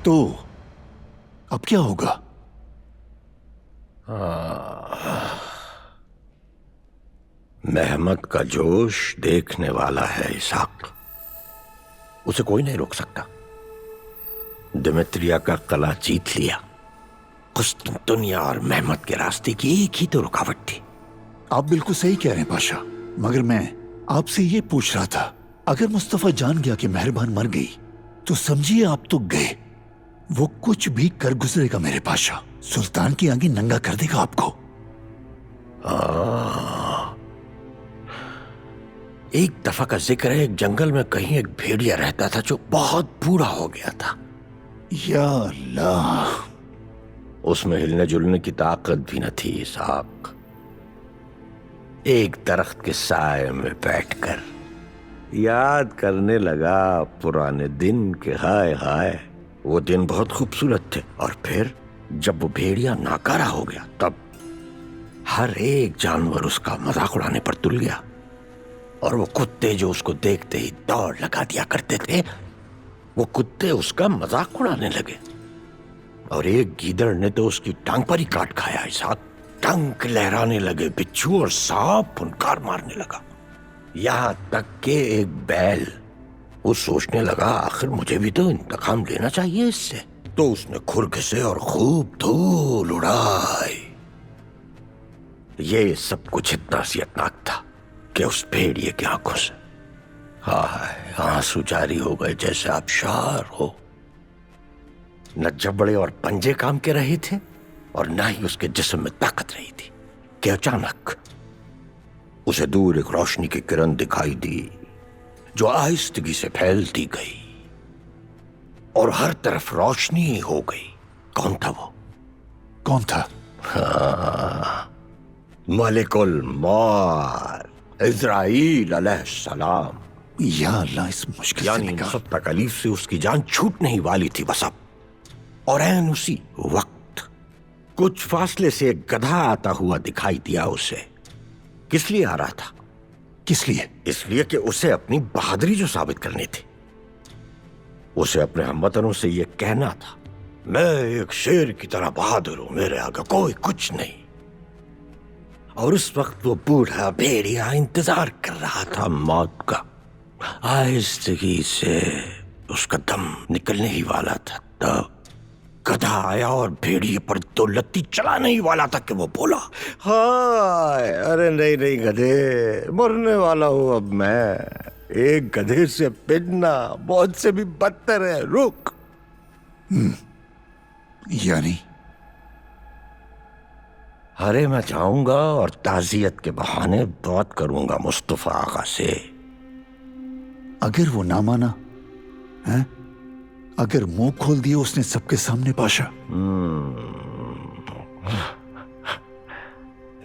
तो अब क्या होगा? मेहमत का जोश देखने वाला है इसाक, उसे कोई नहीं रोक सकता। दिमित्रिया का किला जीत लिया। कुस्तुनतुनिया और मेहमत के रास्ते की एक ही तो रुकावट थी। आप बिल्कुल सही कह रहे हैं पाशा, मगर मैं आपसे ये पूछ रहा था, अगर मुस्तफा जान गया कि मेहरबान मर गई तो समझिए आप तो गए। वो कुछ भी कर गुजरेगा मेरे पाशा, सुल्तान की आगे नंगा कर देगा आपको। एक दफा का जिक्र है, एक जंगल में कहीं एक भेड़िया रहता था जो बहुत बूढ़ा हो गया था। या अल्लाह, उसमें हिलने जुलने की ताकत भी न थी इसाक। एक दरख्त के साए में बैठकर याद करने लगा पुराने दिन के। हाय हाय, वो दिन बहुत खूबसूरत थे। और फिर जब वो भेड़िया नाकारा हो गया तब हर एक जानवर उसका मजाक उड़ाने पर तुल गया। और वो कुत्ते जो उसको देखते ही दौड़ लगा दिया करते थे, वो कुत्ते उसका मजाक उड़ाने लगे। और एक गीदड़ ने तो उसकी टांग पर ही काट खाया। इसाक, टंक लहराने लगे बिच्छू और सांप फुनकार मारने लगा। यहां तक कि एक बैल वो सोचने लगा आखिर मुझे भी तो इंतकाम लेना चाहिए इससे। तो उसने खुर घिसे और खूब धूल उड़ाई। ये सब कुछ इतना सियतनाक था कि उस भेड़िए की आंखों से हाय आंसू जारी हो गए, जैसे आबशार हो। न जबड़े और पंजे काम के रहे थे और न ही उसके जिस्म में ताकत रही थी कि अचानक उसे दूर एक रोशनी की किरण दिखाई दी जो आहिस्तगी से फैलती गई और हर तरफ रोशनी ही हो गई। कौन था वो? कौन था? मलिकुल मौत इज़राइल अलैहिस्सलाम। या अल्लाह, इस मुश्किल से निकाल। सब तकलीफ से उसकी जान छूटने ही वाली थी बस अब। और ऐन उसी वक्त कुछ फासले से एक गधा आता हुआ दिखाई दिया उसे। किस लिए आ रहा था? किस लिए? इसलिए कि उसे अपनी बहादुरी जो साबित करनी थी। उसे अपने हमवतनों से यह कहना था, मैं एक शेर की तरह बहादुर हूं, मेरे आगे कोई कुछ नहीं। और उस वक्त वो बूढ़ा भेड़िया इंतजार कर रहा था मौत का। आहिस्तगी से उसका दम निकलने ही वाला था तब गधा आया और भेड़िए पर दो लत्ती चलाने ही वाला था कि वो बोला, हाय अरे नहीं नहीं गधे, मरने वाला हूं अब मैं। एक गधे से पिटना बहुत से भी बदतर है, रुक। यानी? अरे मैं जाऊंगा और ताजियत के बहाने बात करूंगा मुस्तफा आगा से। अगर वो ना माना है, अगर मुंह खोल दिया उसने सबके सामने पाशा?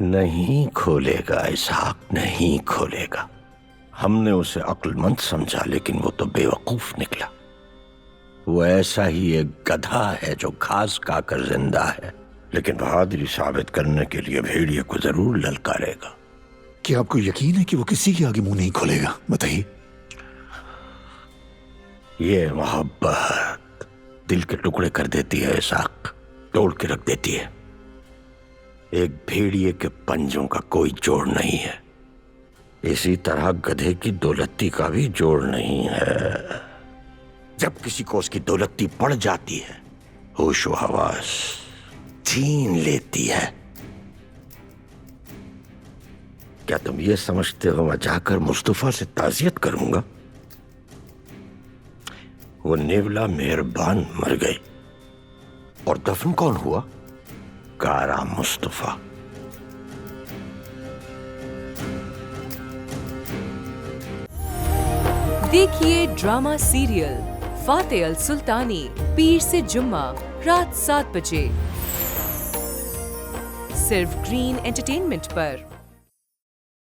नहीं खोलेगा इसाक, नहीं खोलेगा। हमने उसे अक्लमंद समझा लेकिन वो तो बेवकूफ निकला। वो ऐसा ही एक गधा है जो घास खाकर जिंदा है, लेकिन बहादुरी साबित करने के लिए भेड़िए को जरूर ललकारेगा। क्या आपको यकीन है कि वो किसी के आगे मुंह नहीं खोलेगा? बताइए। ये मोहब्बत दिल के टुकड़े कर देती है इसाक, तोड़ के रख देती है। एक भेड़िए के पंजों का कोई जोड़ नहीं है, इसी तरह गधे की दौलती का भी जोड़ नहीं है। जब किसी को उसकी दौलती पड़ जाती है, होश व हवास छीन लेती है। क्या तुम ये समझते हो मैं जाकर मुस्तफा से ताजियत करूंगा? वो नेवला मेहरबान मर गई और दफन कौन हुआ? कारा मुस्तफा। देखिए ड्रामा सीरियल फातेह अल सुल्तानी पीर से जुम्मा रात 7 बजे सिर्फ ग्रीन एंटरटेनमेंट पर।